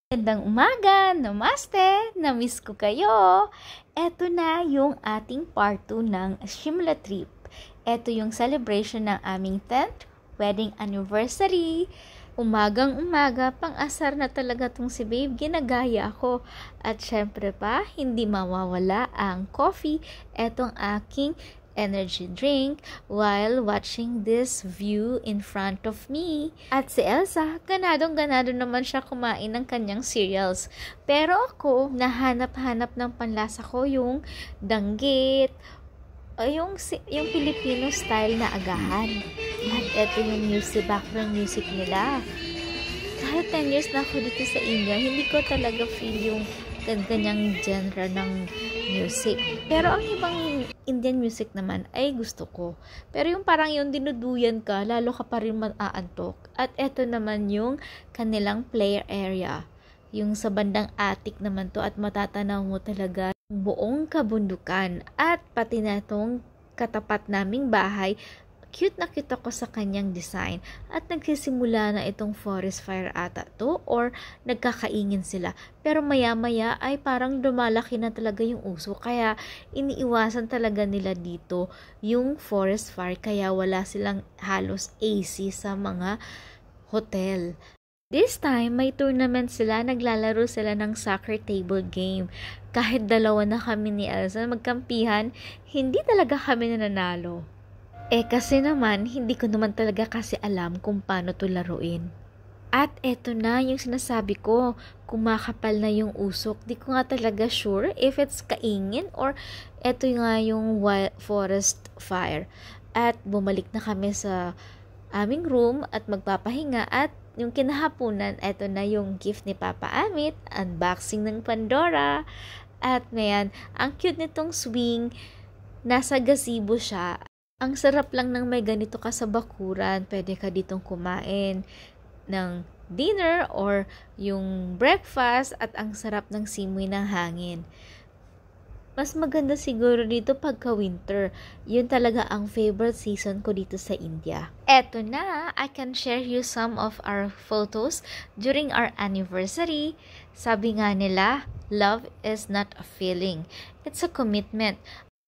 Magandang umaga, namaste, na-miss ko kayo. Ito na yung ating part 2 ng Shimla trip. Ito yung celebration ng aming 10th wedding anniversary. Umagang-umaga, pang-asar na talaga tong si babe, ginagaya ako. At syempre pa, hindi mawawala ang coffee. Etong aking energy drink while watching this view in front of me. At si Elsa, ganadong-ganado naman siya kumain ng kanyang cereals. Pero ako, nahanap-hanap ng panlasa ko yung danggit, yung Filipino style na agahan. At eto yung music, background music nila. Kahit 10 years na ako dito sa India, hindi ko talaga feel yung ganyang genre ng music. Pero ang ibang Indian music naman ay gusto ko. Pero yung parang yung dinuduyan ka, lalo ka pa rin maaantok. At eto naman yung kanilang player area. Yung sa bandang attic naman to at matatanaw mo talaga buong kabundukan. At pati na tong katapat naming bahay, cute na cute ako sa kanyang design. At nagsisimula na itong forest fire ata to or nagkakaingin sila. Pero maya-maya ay parang lumalaki na talaga yung uso. Kaya iniiwasan talaga nila dito yung forest fire. Kaya wala silang halos AC sa mga hotel. This time, may tournament sila. Naglalaro sila ng soccer table game. Kahit dalawa na kami ni Elsa magkampihan, hindi talaga kami nananalo. Kasi naman, hindi ko naman talaga kasi alam kung paano to laruin. At eto na yung sinasabi ko, kumakapal na yung usok. Di ko nga talaga sure if it's kaingin or eto nga yung forest fire. At bumalik na kami sa aming room at magpapahinga at yung kinahapunan, eto na yung gift ni Papa Amit, unboxing ng Pandora. At ngayon, ang cute nitong swing, nasa gazebo siya. Ang sarap lang ng may ganito ka sa bakuran. Pwede ka ditong kumain ng dinner or yung breakfast at ang sarap ng simoy ng hangin. Mas maganda siguro dito pagka winter. Yun talaga ang favorite season ko dito sa India. Eto na, I can share you some of our photos during our anniversary. Sabi nga nila, love is not a feeling. It's a commitment.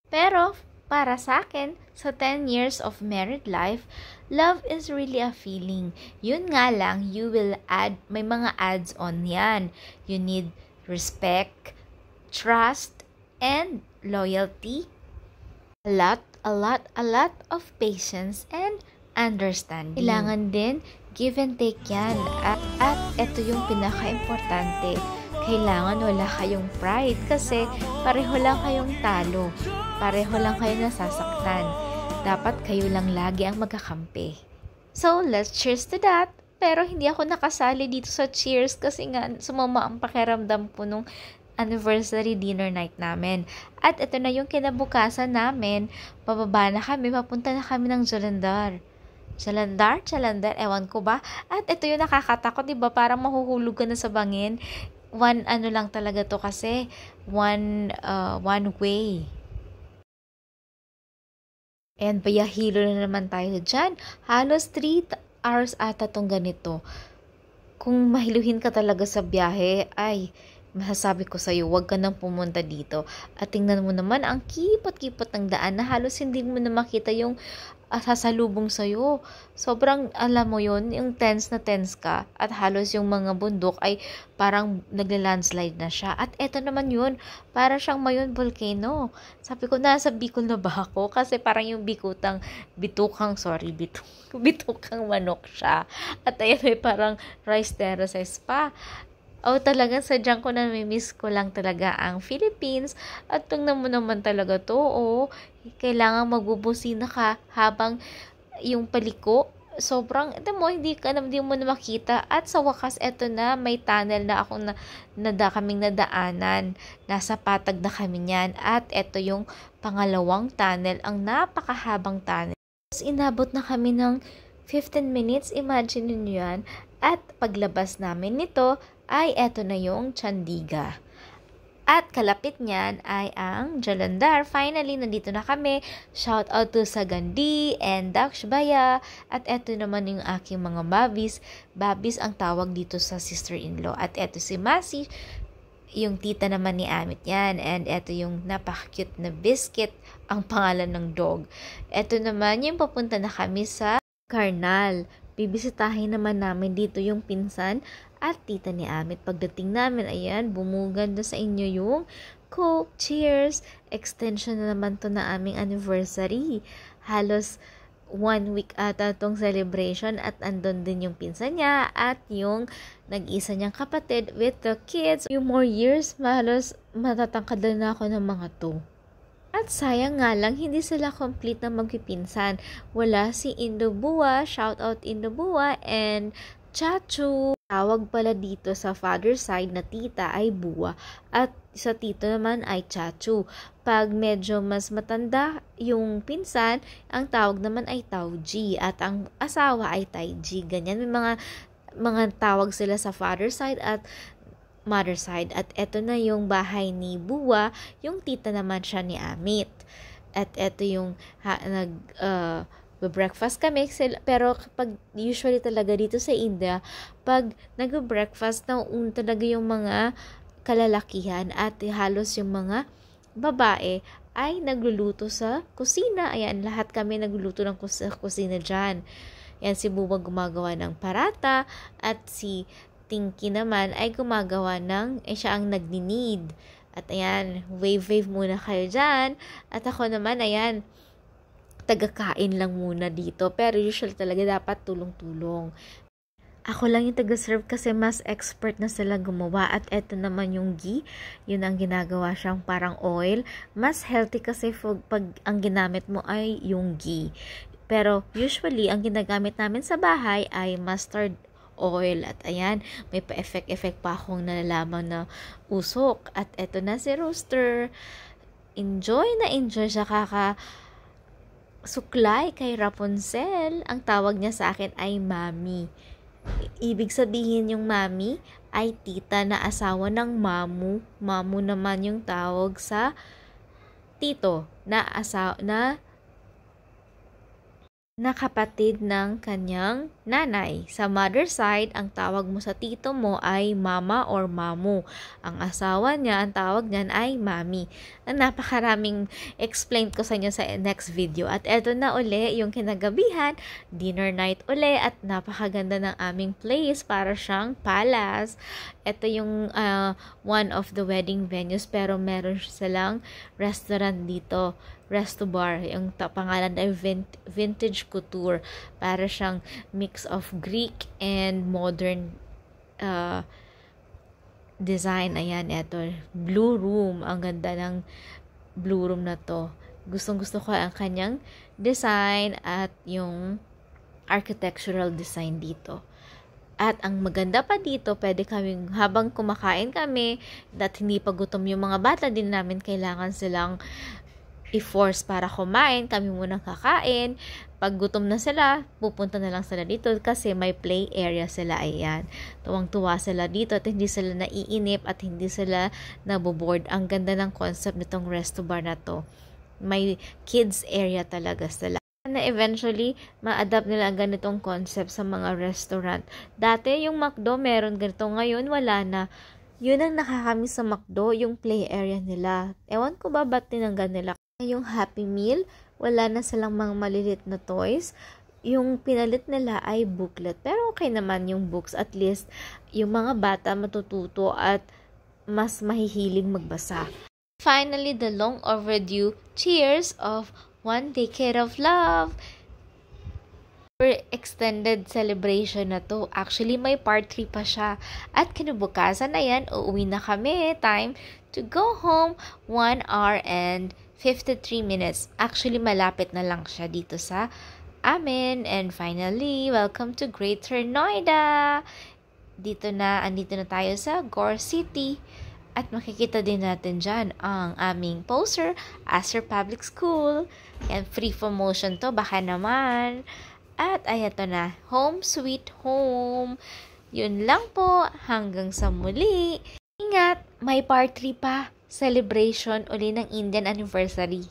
Pero para sa akin, sa 10 years of married life, love is really a feeling. Yun nga lang, you will add, may mga adds on yan. You need respect, trust, and loyalty. A lot of patience and understanding. Kailangan din, give and take yan. At ito yung pinaka-importante. Kailangan wala kayong pride kasi pareho lang kayong talo. Pareho lang kayo nasasaktan. Dapat kayo lang lagi ang magkakampi. So, let's cheers to that. Pero hindi ako nakasali dito sa cheers kasi nga sumama ang pakiramdam po nung anniversary dinner night namin. At ito na yung kinabukasan namin. Pababa na kami, papunta na kami ng Jalandhar. Jalandhar, ewan ko ba. At ito yung nakakatakot, diba? Parang mahuhulog ka na sa bangin. One lang talaga to kasi one way. And bayahilo na naman tayo dyan. Halos 3 hours ata tong ganito. Kung mahiluhin ka talaga sa biyahe, ay masasabi ko sa'yo, huwag ka nang pumunta dito. At tingnan mo naman ang kipot-kipot ng daan na halos hindi mo na makita yung sasalubong sa'yo. Sobrang, alam mo yun, yung tense ka at halos yung mga bundok ay parang nagle-landslide na siya. At eto naman yun, para siyang Mayon volcano. Sabi ko, nasa Bicol na ba ako? Kasi parang yung bitukang manok siya. At ayun, may parang rice terraces pa. Talagang sadyang ko namimiss ko lang talaga ang Philippines. At tingnan mo naman talaga to, kailangan magbubusina ka habang yung paliko, sobrang, hindi mo na makita. At sa wakas, eto na, may tunnel na akong kaming nadaanan. Nasa patag na kami niyan. At eto yung pangalawang tunnel, ang napakahabang tunnel. Tapos inabot na kami ng 15 minutes, imagine nyo yan. At paglabas namin nito, ay eto na yung Chandigarh. At kalapit niyan ay ang Jalandhar. Finally, nandito na kami. Shout out to Sagandi and Dakshbaya. At eto naman yung aking mga babis. Babis ang tawag dito sa sister-in-law. At eto si Masi, yung tita naman ni Amit yan. And eto yung napaka-cute na biscuit, ang pangalan ng dog. Eto naman yung papunta na kami sa Karnal. Bibisitahin naman namin dito yung pinsan at tita ni Amit. Pagdating namin, ayan, bumugan na sa inyo yung Coke. Cheers! Extension na naman to na aming anniversary. Halos 1 week ata tong celebration at andon din yung pinsan niya at yung nag-isa niyang kapatid with the kids. Yung more years, halos matatangkad na ako ng mga to. At sayang nga lang, hindi sila complete na magpipinsan. Wala si Indobua, shout out Indobua, and Chachu. Tawag pala dito sa father side na tita ay Bua at sa tito naman ay Chachu. Pag medyo mas matanda yung pinsan, ang tawag naman ay Tauji at ang asawa ay Taiji. Ganyan, may mga tawag sila sa father side at mother side. At eto na yung bahay ni Bua, yung tita naman siya ni Amit. At eto yung breakfast kami, pero kapag usually talaga dito sa India, pag nag-breakfast na talaga yung mga kalalakihan at halos yung mga babae ay nagluluto sa kusina. Ayan, lahat kami nagluluto ng kusina dyan. Yan, si Bua gumagawa ng parata at si Tinky naman ay gumagawa siya ang nagninid. At ayan, wave muna kayo dyan. At ako naman, ayan, taga-kain lang muna dito. Pero usually talaga dapat tulong-tulong. Ako lang yung taga-serve kasi mas expert na sila gumawa. At eto naman yung ghee. Yun ang ginagawa siyang parang oil. Mas healthy kasi pag ang ginamit mo ay yung ghee. Pero usually, ang ginagamit namin sa bahay ay mustard oil. At ayan, may pa-effect pa akong nalalaman na usok. At eto na si Rooster. Enjoy siya suklay kay Rapunzel. Ang tawag niya sa akin ay Mami. Ibig sabihin yung Mami ay tita na asawa ng Mamu. Mamu naman yung tawag sa tito na kapatid ng kanyang nanay. Sa mother side, ang tawag mo sa tito mo ay mama or mamu. Ang asawa niya, ang tawag niyan ay mami. Napakaraming explain ko sa inyo sa next video. At eto na uli yung kinagabihan, dinner night uli at napakaganda ng aming place para siyang palace. Ito yung one of the wedding venues pero meron silang restaurant dito. Resto Bar. Yung pangalan ay Vintage Couture. Para siyang mix of Greek and modern design. Ayan, eto. Blue Room. Ang ganda ng Blue Room na to. Gustong-gusto ko ang kanyang design at yung architectural design dito. At ang maganda pa dito, pwede kaming habang kumakain kami at hindi pa gutom yung mga bata, din namin kailangan silang i-force para kumain. Kami muna kakain. Pag gutom na sila, pupunta na lang sila dito kasi may play area sila. Ayan. Tuwang-tuwa sila dito at hindi sila naiinip at hindi sila naboboard. Ang ganda ng concept nitong resto bar na to. May kids area talaga sila. Na eventually, ma-adapt nila ang ganitong concept sa mga restaurant. Dati, yung McDo, meron ganito. Ngayon, wala na. Yun ang nakakamiss sa McDo, yung play area nila. Ewan ko ba ba't tinanggal nila? Yung Happy Meal, wala na silang mga malilit na toys. Yung pinalit nila ay booklet. Pero okay naman yung books. At least, yung mga bata matututo at mas mahihiling magbasa. Finally, the long overdue cheers of 1 Decade of Love. Extended celebration na to. Actually, may part 3 pa siya. At kinabukasan na yan, uuwi na kami. Time to go home. 1 hour and 53 minutes. Actually, malapit na lang siya dito sa amin. And finally, welcome to Greater Noida. Andito na tayo sa Gore City. At makikita din natin dyan ang aming poster, Aster Public School. Yan, free promotion to, baka naman. At ayato na, Home Sweet Home. Yun lang po, hanggang sa muli. Ingat, may part 3 pa. celebration uli ng Indian anniversary.